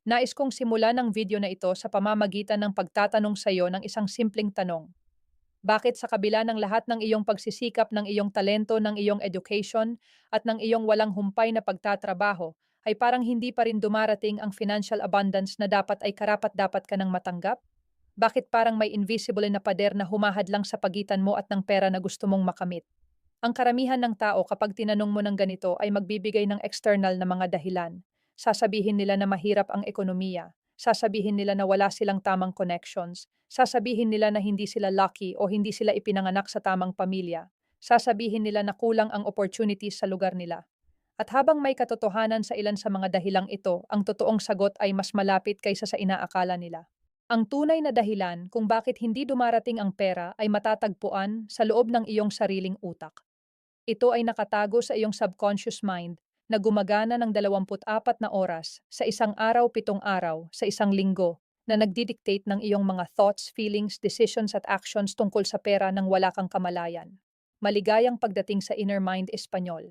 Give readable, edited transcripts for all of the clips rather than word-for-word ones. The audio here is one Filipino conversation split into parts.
Nais kong simulan ang video na ito sa pamamagitan ng pagtatanong sa iyo ng isang simpleng tanong. Bakit sa kabila ng lahat ng iyong pagsisikap ng iyong talento, ng iyong education, at ng iyong walang humpay na pagtatrabaho, ay parang hindi pa rin dumarating ang financial abundance na dapat ay karapat-dapat ka ng matanggap? Bakit parang may invisible na pader na humahadlang sa pagitan mo at ng pera na gusto mong makamit? Ang karamihan ng tao kapag tinanong mo ng ganito ay magbibigay ng external na mga dahilan. Sasabihin nila na mahirap ang ekonomiya. Sasabihin nila na wala silang tamang connections. Sasabihin nila na hindi sila lucky o hindi sila ipinanganak sa tamang pamilya. Sasabihin nila na kulang ang opportunities sa lugar nila. At habang may katotohanan sa ilan sa mga dahilang ito, ang totoong sagot ay mas malapit kaysa sa inaakala nila. Ang tunay na dahilan kung bakit hindi dumarating ang pera ay matatagpuan sa loob ng iyong sariling utak. Ito ay nakatago sa iyong subconscious mind na gumagana ng 24 na oras sa isang araw, 7 araw, sa isang linggo na nagdidictate ng iyong mga thoughts, feelings, decisions at actions tungkol sa pera nang wala kang kamalayan. Maligayang pagdating sa Inner Mind Espanyol.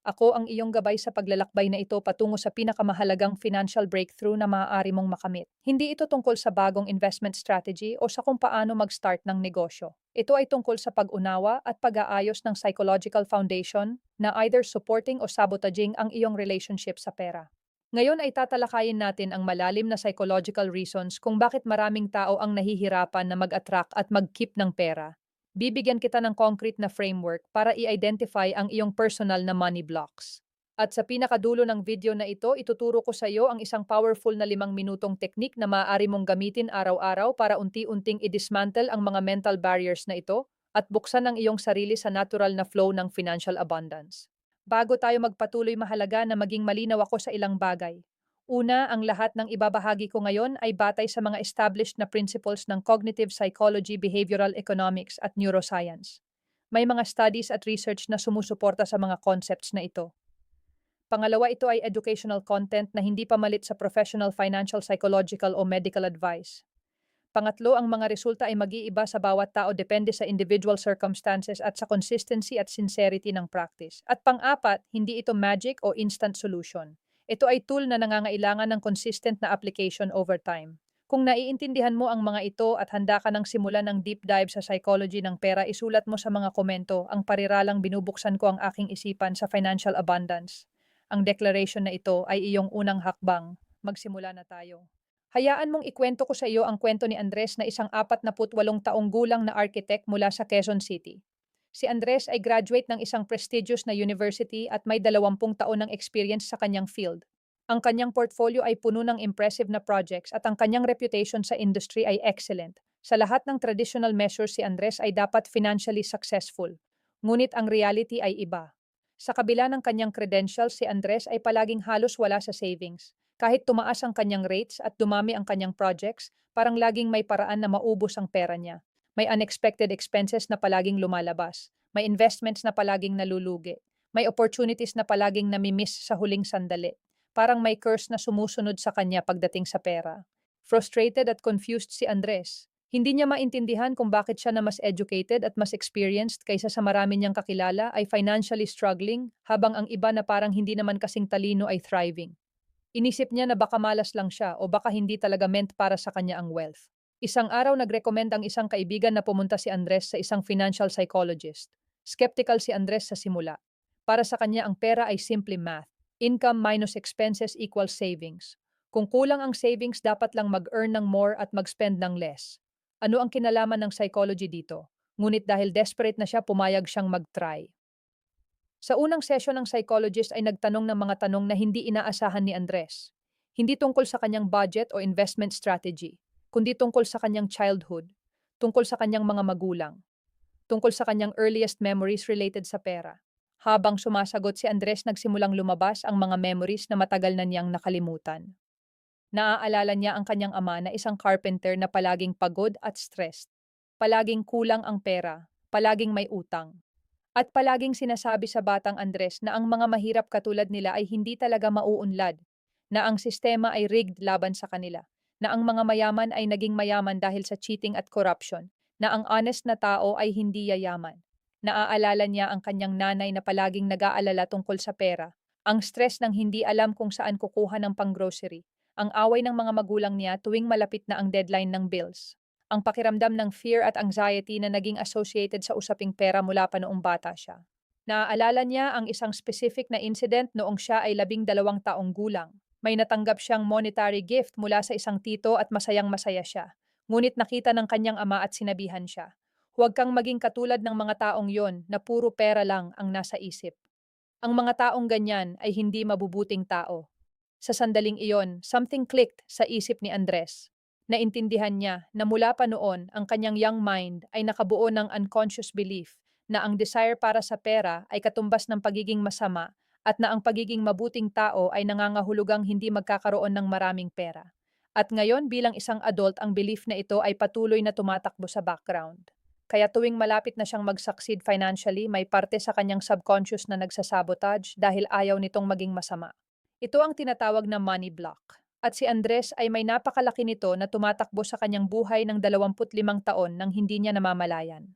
Ako ang iyong gabay sa paglalakbay na ito patungo sa pinakamahalagang financial breakthrough na maaari mong makamit. Hindi ito tungkol sa bagong investment strategy o sa kung paano mag-start ng negosyo. Ito ay tungkol sa pag-unawa at pag-aayos ng psychological foundation na either supporting o sabotaging ang iyong relationship sa pera. Ngayon ay tatalakayin natin ang malalim na psychological reasons kung bakit maraming tao ang nahihirapan na mag-attract at mag-keep ng pera. Bibigyan kita ng concrete na framework para i-identify ang iyong personal na money blocks. At sa pinakadulo ng video na ito, ituturo ko sa iyo ang isang powerful na 5 minutong teknik na maaari mong gamitin araw-araw para unti-unting i-dismantle ang mga mental barriers na ito at buksan ang iyong sarili sa natural na flow ng financial abundance. Bago tayo magpatuloy, mahalaga na maging malinaw ako sa ilang bagay. Una, ang lahat ng ibabahagi ko ngayon ay batay sa mga established na principles ng cognitive psychology, behavioral economics at neuroscience. May mga studies at research na sumusuporta sa mga concepts na ito. Pangalawa, ito ay educational content na hindi pamalit sa professional, financial, psychological o medical advice. Pangatlo, ang mga resulta ay mag-iiba sa bawat tao depende sa individual circumstances at sa consistency at sincerity ng practice. At pang-apat, hindi ito magic o instant solution. Ito ay tool na nangangailangan ng consistent na application over time. Kung naiintindihan mo ang mga ito at handa ka ng simulan ng deep dive sa psychology ng pera, isulat mo sa mga komento ang pariralang binubuksan ko ang aking isipan sa financial abundance. Ang declaration na ito ay iyong unang hakbang. Magsimula na tayo. Hayaan mong ikwento ko sa iyo ang kwento ni Andres na isang 48 taong gulang na architect mula sa Quezon City. Si Andres ay graduate ng isang prestigious na university at may 20 taon ng experience sa kanyang field. Ang kanyang portfolio ay puno ng impressive na projects at ang kanyang reputation sa industry ay excellent. Sa lahat ng traditional measures, si Andres ay dapat financially successful. Ngunit ang reality ay iba. Sa kabila ng kanyang credentials, si Andres ay palaging halos wala sa savings. Kahit tumaas ang kanyang rates at dumami ang kanyang projects, parang laging may paraan na maubos ang pera niya. May unexpected expenses na palaging lumalabas. May investments na palaging nalulugi. May opportunities na palaging namimiss sa huling sandali. Parang may curse na sumusunod sa kanya pagdating sa pera. Frustrated at confused si Andres. Hindi niya maintindihan kung bakit siya na mas educated at mas experienced kaysa sa marami niyang kakilala ay financially struggling habang ang iba na parang hindi naman kasing talino ay thriving. Inisip niya na baka malas lang siya o baka hindi talaga meant para sa kanya ang wealth. Isang araw nag-recommend ang isang kaibigan na pumunta si Andres sa isang financial psychologist. Skeptical si Andres sa simula. Para sa kanya ang pera ay simple math. Income minus expenses equals savings. Kung kulang ang savings, dapat lang mag-earn ng more at mag-spend ng less. Ano ang kinalaman ng psychology dito? Ngunit dahil desperate na siya, pumayag siyang mag-try. Sa unang session ng psychologist ay nagtanong ng mga tanong na hindi inaasahan ni Andres. Hindi tungkol sa kanyang budget o investment strategy, kundi tungkol sa kanyang childhood, tungkol sa kanyang mga magulang, tungkol sa kanyang earliest memories related sa pera. Habang sumasagot si Andres, nagsimulang lumabas ang mga memories na matagal na niyang nakalimutan. Naaalala niya ang kanyang ama na isang carpenter na palaging pagod at stressed. Palaging kulang ang pera, palaging may utang. At palaging sinasabi sa batang Andres na ang mga mahirap katulad nila ay hindi talaga mauunlad, na ang sistema ay rigged laban sa kanila, na ang mga mayaman ay naging mayaman dahil sa cheating at corruption, na ang honest na tao ay hindi yayaman. Naaalala niya ang kanyang nanay na palaging nag-aalala tungkol sa pera, ang stress ng hindi alam kung saan kukuha ng panggrocery, ang away ng mga magulang niya tuwing malapit na ang deadline ng bills, ang pakiramdam ng fear at anxiety na naging associated sa usaping pera mula pa noong bata siya. Naaalala niya ang isang specific na incident noong siya ay 12 taong gulang. May natanggap siyang monetary gift mula sa isang tito at masayang-masaya siya. Ngunit nakita ng kanyang ama at sinabihan siya, "Huwag kang maging katulad ng mga taong yon na puro pera lang ang nasa isip. Ang mga taong ganyan ay hindi mabubuting tao." Sa sandaling iyon, something clicked sa isip ni Andres. Naintindihan niya na mula pa noon ang kanyang young mind ay nakabuo ng unconscious belief na ang desire para sa pera ay katumbas ng pagiging masama at na ang pagiging mabuting tao ay nangangahulugang hindi magkakaroon ng maraming pera. At ngayon bilang isang adult ang belief na ito ay patuloy na tumatakbo sa background. Kaya tuwing malapit na siyang mag-succeed financially, may parte sa kanyang subconscious na nagsasabotage dahil ayaw nitong maging masama. Ito ang tinatawag na money block. At si Andres ay may napakalaki nito na tumatakbo sa kanyang buhay ng 25 taon nang hindi niya namamalayan.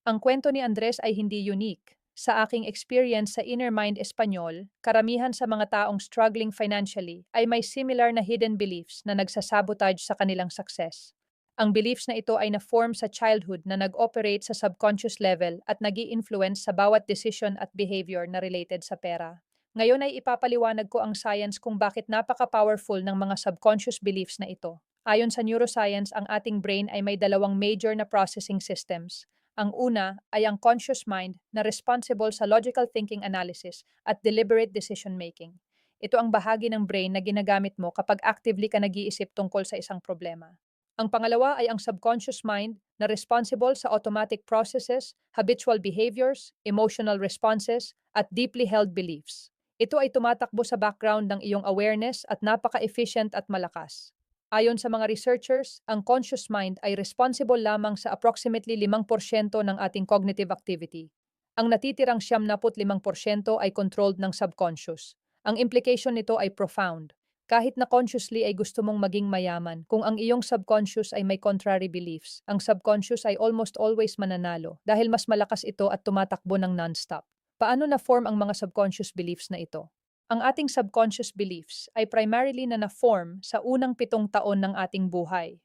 Ang kwento ni Andres ay hindi unique. Sa aking experience sa Inner Mind Espanyol, karamihan sa mga taong struggling financially ay may similar na hidden beliefs na nagsasabotage sa kanilang success. Ang beliefs na ito ay na-form sa childhood na nag-operate sa subconscious level at nag-i-influence sa bawat decision at behavior na related sa pera. Ngayon ay ipapaliwanag ko ang science kung bakit napaka-powerful ng mga subconscious beliefs na ito. Ayon sa neuroscience, ang ating brain ay may dalawang major na processing systems. Ang una ay ang conscious mind na responsible sa logical thinking analysis at deliberate decision making. Ito ang bahagi ng brain na ginagamit mo kapag actively ka nag-iisip tungkol sa isang problema. Ang pangalawa ay ang subconscious mind na responsible sa automatic processes, habitual behaviors, emotional responses, at deeply held beliefs. Ito ay tumatakbo sa background ng iyong awareness at napaka-efficient at malakas. Ayon sa mga researchers, ang conscious mind ay responsible lamang sa approximately 5% ng ating cognitive activity. Ang natitirang 75% ay controlled ng subconscious. Ang implication nito ay profound. Kahit na consciously ay gusto mong maging mayaman, kung ang iyong subconscious ay may contrary beliefs, ang subconscious ay almost always mananalo dahil mas malakas ito at tumatakbo ng non-stop. Paano na-form ang mga subconscious beliefs na ito? Ang ating subconscious beliefs ay primarily na na-form sa unang 7 taon ng ating buhay.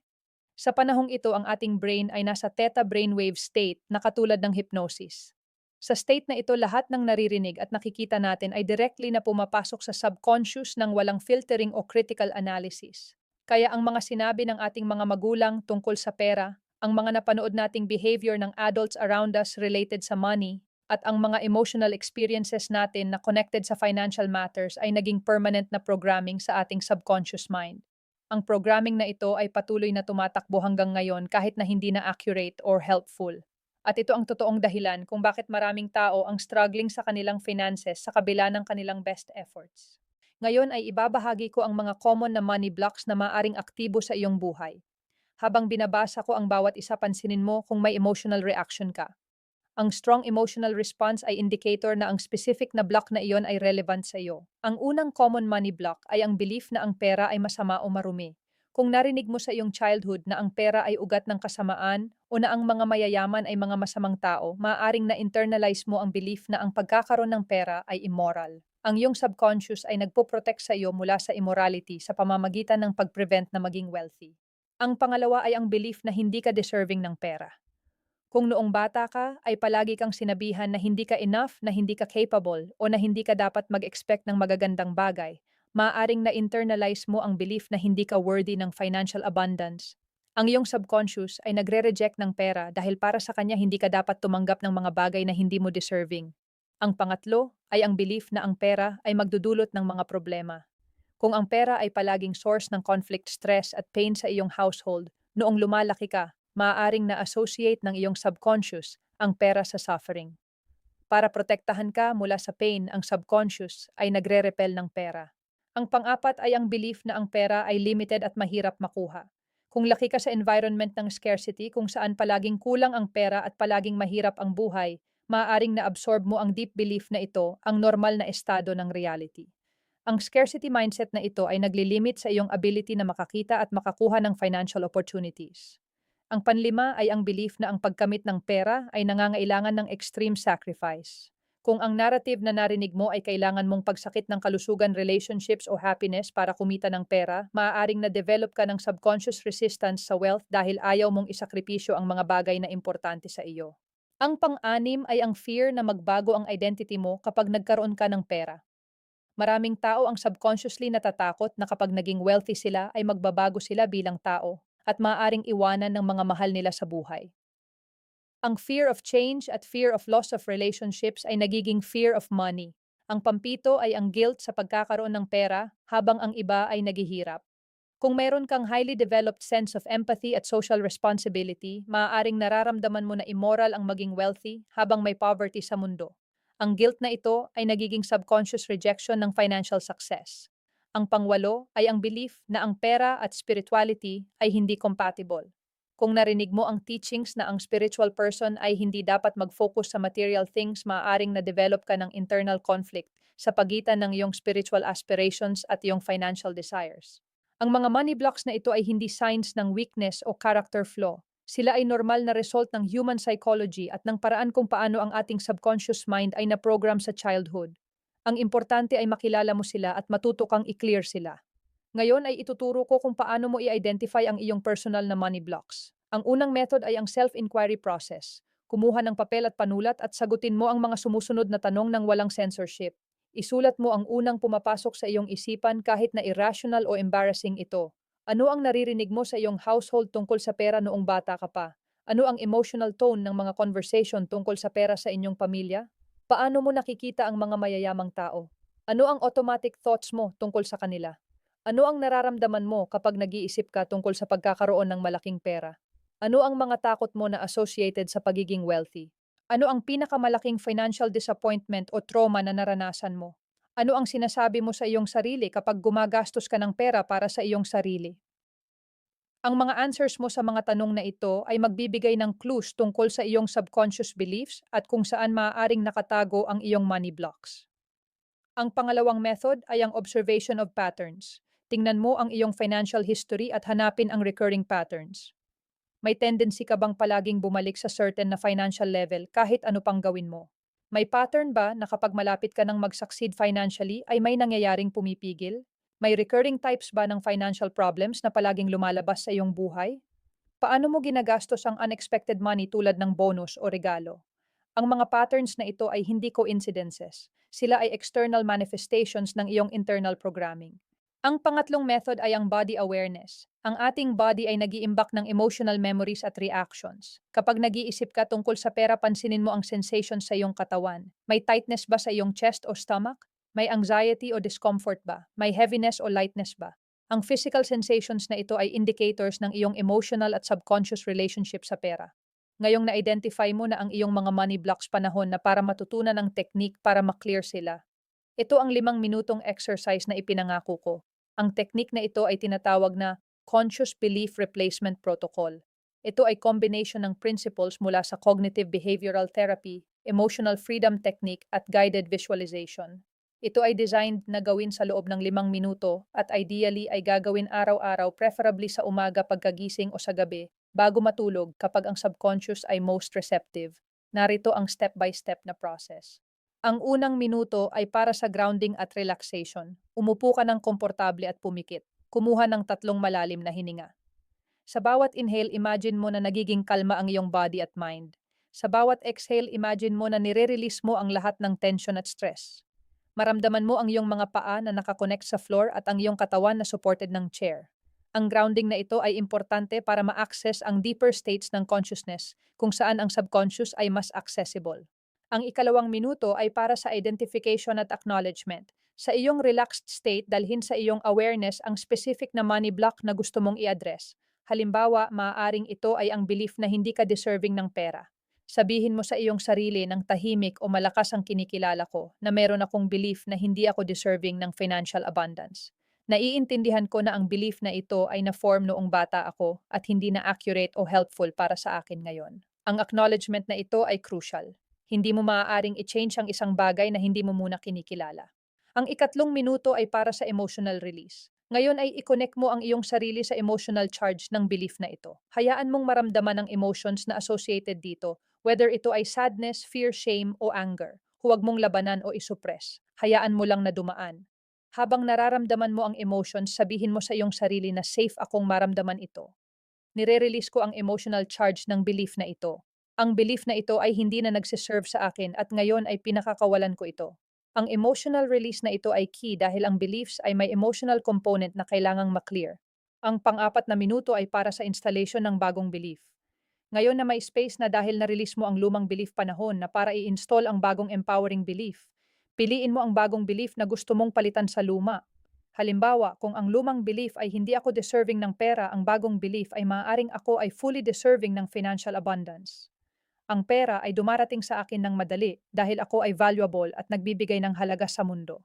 Sa panahong ito, ang ating brain ay nasa theta brainwave state na katulad ng hypnosis. Sa state na ito, lahat ng naririnig at nakikita natin ay directly na pumapasok sa subconscious ng walang filtering o critical analysis. Kaya ang mga sinabi ng ating mga magulang tungkol sa pera, ang mga napanood nating behavior ng adults around us related sa money, at ang mga emotional experiences natin na connected sa financial matters ay naging permanent na programming sa ating subconscious mind. Ang programming na ito ay patuloy na tumatakbo hanggang ngayon kahit na hindi na accurate or helpful. At ito ang totoong dahilan kung bakit maraming tao ang struggling sa kanilang finances sa kabila ng kanilang best efforts. Ngayon ay ibabahagi ko ang mga common na money blocks na maaring aktibo sa iyong buhay. Habang binabasa ko ang bawat isa, pansinin mo kung may emotional reaction ka. Ang strong emotional response ay indicator na ang specific na block na iyon ay relevant sa iyo. Ang unang common money block ay ang belief na ang pera ay masama o marumi. Kung narinig mo sa iyong childhood na ang pera ay ugat ng kasamaan o na ang mga mayayaman ay mga masamang tao, maaaring na-internalize mo ang belief na ang pagkakaroon ng pera ay immoral. Ang iyong subconscious ay nagpo-protect sa iyo mula sa immorality sa pamamagitan ng pag-prevent na maging wealthy. Ang pangalawa ay ang belief na hindi ka deserving ng pera. Kung noong bata ka, ay palagi kang sinabihan na hindi ka enough, na hindi ka capable, o na hindi ka dapat mag-expect ng magagandang bagay, maaaring na-internalize mo ang belief na hindi ka worthy ng financial abundance. Ang iyong subconscious ay nagre-reject ng pera dahil para sa kanya hindi ka dapat tumanggap ng mga bagay na hindi mo deserving. Ang pangatlo ay ang belief na ang pera ay magdudulot ng mga problema. Kung ang pera ay palaging source ng conflict, stress at pain sa iyong household, noong lumalaki ka, maaaring na-associate ng iyong subconscious ang pera sa suffering. Para protektahan ka mula sa pain, ang subconscious ay nagre-repel ng pera. Ang pang-apat ay ang belief na ang pera ay limited at mahirap makuha. Kung laki ka sa environment ng scarcity kung saan palaging kulang ang pera at palaging mahirap ang buhay, maaaring na-absorb mo ang deep belief na ito ang normal na estado ng reality. Ang scarcity mindset na ito ay naglilimit sa iyong ability na makakita at makakuha ng financial opportunities. Ang panlima ay ang belief na ang pagkamit ng pera ay nangangailangan ng extreme sacrifice. Kung ang narrative na narinig mo ay kailangan mong pagsakit ng kalusugan, relationships o happiness para kumita ng pera, maaaring na-develop ka ng subconscious resistance sa wealth dahil ayaw mong isakripisyo ang mga bagay na importante sa iyo. Ang pang-anim ay ang fear na magbago ang identity mo kapag nagkaroon ka ng pera. Maraming tao ang subconsciously natatakot na kapag naging wealthy sila ay magbabago sila bilang tao at maaaring iwanan ng mga mahal nila sa buhay. Ang fear of change at fear of loss of relationships ay nagiging fear of money. Ang pampito ay ang guilt sa pagkakaroon ng pera habang ang iba ay naghihirap. Kung mayroon kang highly developed sense of empathy at social responsibility, maaaring nararamdaman mo na immoral ang maging wealthy habang may poverty sa mundo. Ang guilt na ito ay nagiging subconscious rejection ng financial success. Ang pangwalo ay ang belief na ang pera at spirituality ay hindi compatible. Kung narinig mo ang teachings na ang spiritual person ay hindi dapat mag-focus sa material things, maaaring na-develop ka ng internal conflict sa pagitan ng iyong spiritual aspirations at iyong financial desires. Ang mga money blocks na ito ay hindi signs ng weakness o character flaw. Sila ay normal na result ng human psychology at ng paraan kung paano ang ating subconscious mind ay na-program sa childhood. Ang importante ay makilala mo sila at matuto kang i-clear sila. Ngayon ay ituturo ko kung paano mo i-identify ang iyong personal na money blocks. Ang unang method ay ang self-inquiry process. Kumuha ng papel at panulat at sagutin mo ang mga sumusunod na tanong ng walang censorship. Isulat mo ang unang pumapasok sa iyong isipan kahit na irrational o embarrassing ito. Ano ang naririnig mo sa iyong household tungkol sa pera noong bata ka pa? Ano ang emotional tone ng mga conversation tungkol sa pera sa inyong pamilya? Paano mo nakikita ang mga mayayamang tao? Ano ang automatic thoughts mo tungkol sa kanila? Ano ang nararamdaman mo kapag nag-iisip ka tungkol sa pagkakaroon ng malaking pera? Ano ang mga takot mo na associated sa pagiging wealthy? Ano ang pinakamalaking financial disappointment o trauma na naranasan mo? Ano ang sinasabi mo sa iyong sarili kapag gumagastos ka ng pera para sa iyong sarili? Ang mga answers mo sa mga tanong na ito ay magbibigay ng clues tungkol sa iyong subconscious beliefs at kung saan maaaring nakatago ang iyong money blocks. Ang pangalawang method ay ang observation of patterns. Tingnan mo ang iyong financial history at hanapin ang recurring patterns. May tendency ka bang palaging bumalik sa certain na financial level kahit ano pang gawin mo? May pattern ba na kapag malapit ka ng mag-succeed financially ay may nangyayaring pumipigil? May recurring types ba ng financial problems na palaging lumalabas sa iyong buhay? Paano mo ginagastos ang unexpected money tulad ng bonus o regalo? Ang mga patterns na ito ay hindi coincidences. Sila ay external manifestations ng iyong internal programming. Ang pangatlong method ay ang body awareness. Ang ating body ay nag-iimbak ng emotional memories at reactions. Kapag nag-iisip ka tungkol sa pera, pansinin mo ang sensations sa iyong katawan. May tightness ba sa iyong chest o stomach? May anxiety o discomfort ba? May heaviness o lightness ba? Ang physical sensations na ito ay indicators ng iyong emotional at subconscious relationship sa pera. Ngayong na-identify mo na ang iyong mga money blocks, panahon na para matutunan ang technique para ma-clear sila. Ito ang 5 minutong exercise na ipinangako ko. Ang technique na ito ay tinatawag na Conscious Belief Replacement Protocol. Ito ay combination ng principles mula sa Cognitive Behavioral Therapy, Emotional Freedom Technique at Guided Visualization. Ito ay designed na gawin sa loob ng 5 minuto at ideally ay gagawin araw-araw, preferably sa umaga pagkagising o sa gabi, bago matulog kapag ang subconscious ay most receptive. Narito ang step-by-step na process. Ang unang minuto ay para sa grounding at relaxation. Umupo ka ng komportable at pumikit. Kumuha ng 3 malalim na hininga. Sa bawat inhale, imagine mo na nagiging kalma ang iyong body at mind. Sa bawat exhale, imagine mo na nire-release mo ang lahat ng tension at stress. Maramdaman mo ang iyong mga paa na nakakonect sa floor at ang iyong katawan na supported ng chair. Ang grounding na ito ay importante para ma-access ang deeper states ng consciousness kung saan ang subconscious ay mas accessible. Ang ikalawang minuto ay para sa identification at acknowledgement. Sa iyong relaxed state, dalhin sa iyong awareness ang specific na money block na gusto mong i-address. Halimbawa, maaaring ito ay ang belief na hindi ka deserving ng pera. Sabihin mo sa iyong sarili ng tahimik o malakas ang kinikilala ko na meron akong belief na hindi ako deserving ng financial abundance. Naiintindihan ko na ang belief na ito ay na-form noong bata ako at hindi na accurate o helpful para sa akin ngayon. Ang acknowledgement na ito ay crucial. Hindi mo maaaring i-change ang isang bagay na hindi mo muna kinikilala. Ang ikatlong minuto ay para sa emotional release. Ngayon ay i-connect mo ang iyong sarili sa emotional charge ng belief na ito. Hayaan mong maramdaman ang emotions na associated dito, whether ito ay sadness, fear, shame, o anger. Huwag mong labanan o isuppress. Hayaan mo lang na dumaan. Habang nararamdaman mo ang emotions, sabihin mo sa iyong sarili na safe akong maramdaman ito. Nire-release ko ang emotional charge ng belief na ito. Ang belief na ito ay hindi na nagsiserve sa akin at ngayon ay pinakakawalan ko ito. Ang emotional release na ito ay key dahil ang beliefs ay may emotional component na kailangang maklear. Ang pang-apat na minuto ay para sa installation ng bagong belief. Ngayon na may space na dahil na-release mo ang lumang belief, panahon na para i-install ang bagong empowering belief. Piliin mo ang bagong belief na gusto mong palitan sa luma. Halimbawa, kung ang lumang belief ay hindi ako deserving ng pera, ang bagong belief ay maaaring ako ay fully deserving ng financial abundance. Ang pera ay dumarating sa akin ng madali dahil ako ay valuable at nagbibigay ng halaga sa mundo.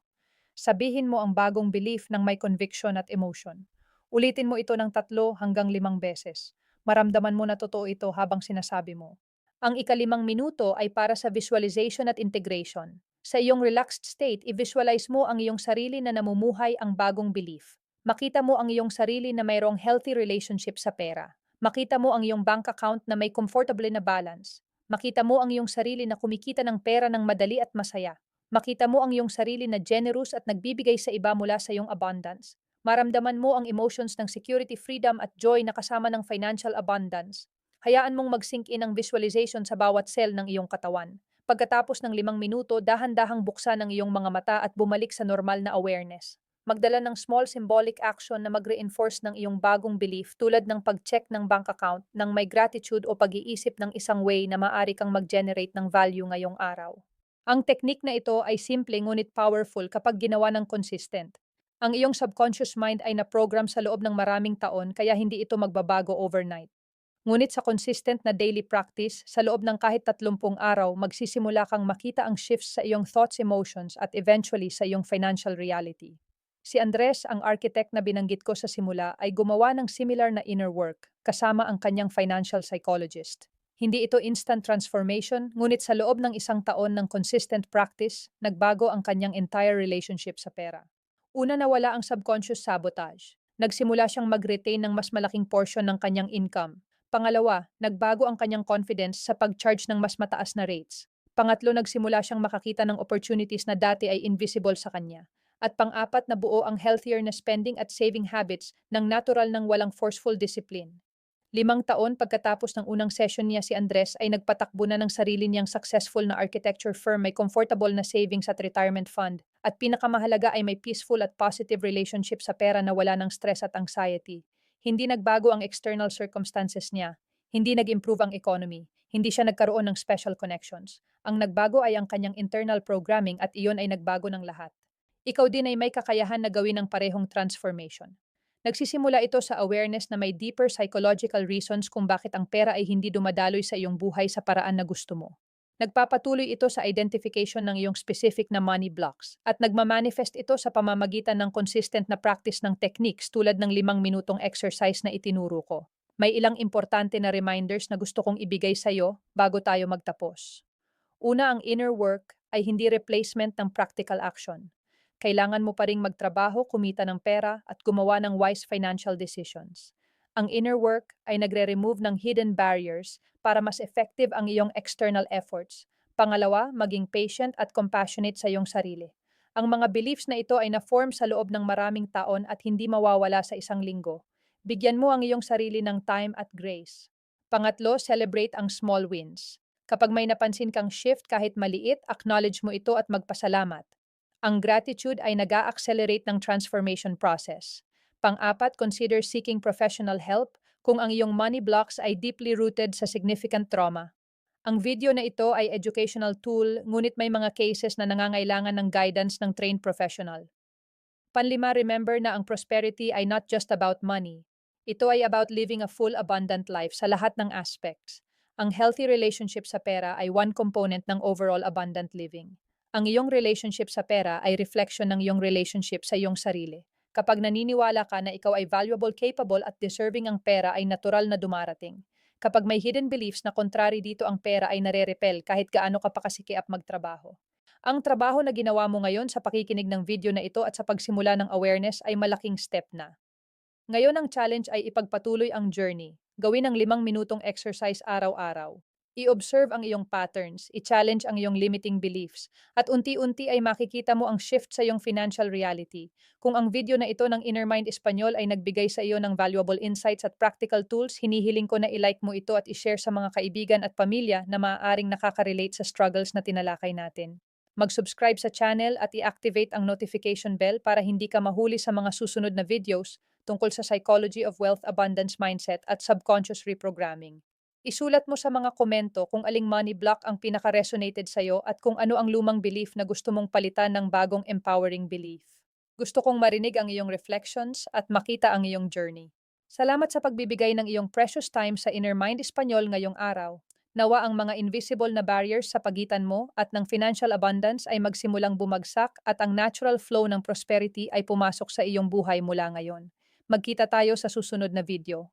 Sabihin mo ang bagong belief ng may conviction at emotion. Ulitin mo ito ng 3 hanggang 5 beses. Maramdaman mo na totoo ito habang sinasabi mo. Ang ika-5 minuto ay para sa visualization at integration. Sa iyong relaxed state, i-visualize mo ang iyong sarili na namumuhay ang bagong belief. Makita mo ang iyong sarili na mayroong healthy relationship sa pera. Makita mo ang iyong bank account na may comfortable na balance. Makita mo ang iyong sarili na kumikita ng pera ng madali at masaya. Makita mo ang iyong sarili na generous at nagbibigay sa iba mula sa iyong abundance. Maramdaman mo ang emotions ng security, freedom at joy na kasama ng financial abundance. Hayaan mong mag-sink in ang visualization sa bawat cell ng iyong katawan. Pagkatapos ng 5 minuto, dahan-dahang buksan ang iyong mga mata at bumalik sa normal na awareness. Magdala ng small symbolic action na mag-reinforce ng iyong bagong belief tulad ng pag-check ng bank account, ng may gratitude o pag-iisip ng isang way na maaari kang mag-generate ng value ngayong araw. Ang teknik na ito ay simple ngunit powerful kapag ginawa ng consistent. Ang iyong subconscious mind ay na-program sa loob ng maraming taon kaya hindi ito magbabago overnight. Ngunit sa consistent na daily practice, sa loob ng kahit 30 araw, magsisimula kang makita ang shifts sa iyong thoughts, emotions at eventually sa iyong financial reality. Si Andres, ang architect na binanggit ko sa simula, ay gumawa ng similar na inner work kasama ang kanyang financial psychologist. Hindi ito instant transformation, ngunit sa loob ng 1 taon ng consistent practice, nagbago ang kanyang entire relationship sa pera. Una, nawala ang subconscious sabotage. Nagsimula siyang mag-retain ng mas malaking portion ng kanyang income. Pangalawa, nagbago ang kanyang confidence sa pag-charge ng mas mataas na rates. Pangatlo, nagsimula siyang makakita ng opportunities na dati ay invisible sa kanya. At pang-apat, nabuo ang healthier na spending at saving habits ng natural ng walang forceful discipline. 5 taon pagkatapos ng unang session niya, si Andres ay nagpatakbo na ng sarili niyang successful na architecture firm, may comfortable na savings at retirement fund. At pinakamahalaga ay may peaceful at positive relationship sa pera na wala ng stress at anxiety. Hindi nagbago ang external circumstances niya. Hindi nag-improve ang economy. Hindi siya nagkaroon ng special connections. Ang nagbago ay ang kanyang internal programming at iyon ay nagbago ng lahat. Ikaw din ay may kakayahan na gawin ang parehong transformation. Nagsisimula ito sa awareness na may deeper psychological reasons kung bakit ang pera ay hindi dumadaloy sa iyong buhay sa paraan na gusto mo. Nagpapatuloy ito sa identification ng iyong specific na money blocks at nagmamanifest ito sa pamamagitan ng consistent na practice ng techniques tulad ng 5 minutong exercise na itinuro ko. May ilang importante na reminders na gusto kong ibigay sa iyo bago tayo magtapos. Una, ang inner work ay hindi replacement ng practical action. Kailangan mo pa ring magtrabaho, kumita ng pera, at gumawa ng wise financial decisions. Ang inner work ay nagre-remove ng hidden barriers para mas effective ang iyong external efforts. Pangalawa, maging patient at compassionate sa iyong sarili. Ang mga beliefs na ito ay na-form sa loob ng maraming taon at hindi mawawala sa 1 linggo. Bigyan mo ang iyong sarili ng time at grace. Pangatlo, celebrate ang small wins. Kapag may napansin kang shift kahit maliit, acknowledge mo ito at magpasalamat. Ang gratitude ay nag-a-accelerate ng transformation process. Pang-apat, consider seeking professional help kung ang iyong money blocks ay deeply rooted sa significant trauma. Ang video na ito ay educational tool, ngunit may mga cases na nangangailangan ng guidance ng trained professional. Panlima, remember na ang prosperity ay not just about money. Ito ay about living a full, abundant life sa lahat ng aspects. Ang healthy relationship sa pera ay one component ng overall abundant living. Ang iyong relationship sa pera ay reflection ng iyong relationship sa iyong sarili. Kapag naniniwala ka na ikaw ay valuable, capable at deserving, ang pera ay natural na dumarating. Kapag may hidden beliefs na contrary dito, ang pera ay nare-repel kahit gaano ka pa kasikiap magtrabaho. Ang trabaho na ginawa mo ngayon sa pakikinig ng video na ito at sa pagsimula ng awareness ay malaking step na. Ngayon ang challenge ay ipagpatuloy ang journey. Gawin ang 5 minutong exercise araw-araw. I-observe ang iyong patterns, i-challenge ang iyong limiting beliefs, at unti-unti ay makikita mo ang shift sa iyong financial reality. Kung ang video na ito ng Inner Mind Espanyol ay nagbigay sa iyo ng valuable insights at practical tools, hinihiling ko na i-like mo ito at i-share sa mga kaibigan at pamilya na maaaring nakaka-relate sa struggles na tinalakay natin. Mag-subscribe sa channel at i-activate ang notification bell para hindi ka mahuli sa mga susunod na videos tungkol sa psychology of wealth, abundance mindset at subconscious reprogramming. Isulat mo sa mga komento kung aling money block ang pinaka-resonated sa'yo at kung ano ang lumang belief na gusto mong palitan ng bagong empowering belief. Gusto kong marinig ang iyong reflections at makita ang iyong journey. Salamat sa pagbibigay ng iyong precious time sa Inner Mind Espanyol ngayong araw. Nawa ang mga invisible na barriers sa pagitan mo at ng financial abundance ay magsimulang bumagsak at ang natural flow ng prosperity ay pumasok sa iyong buhay mula ngayon. Magkita tayo sa susunod na video.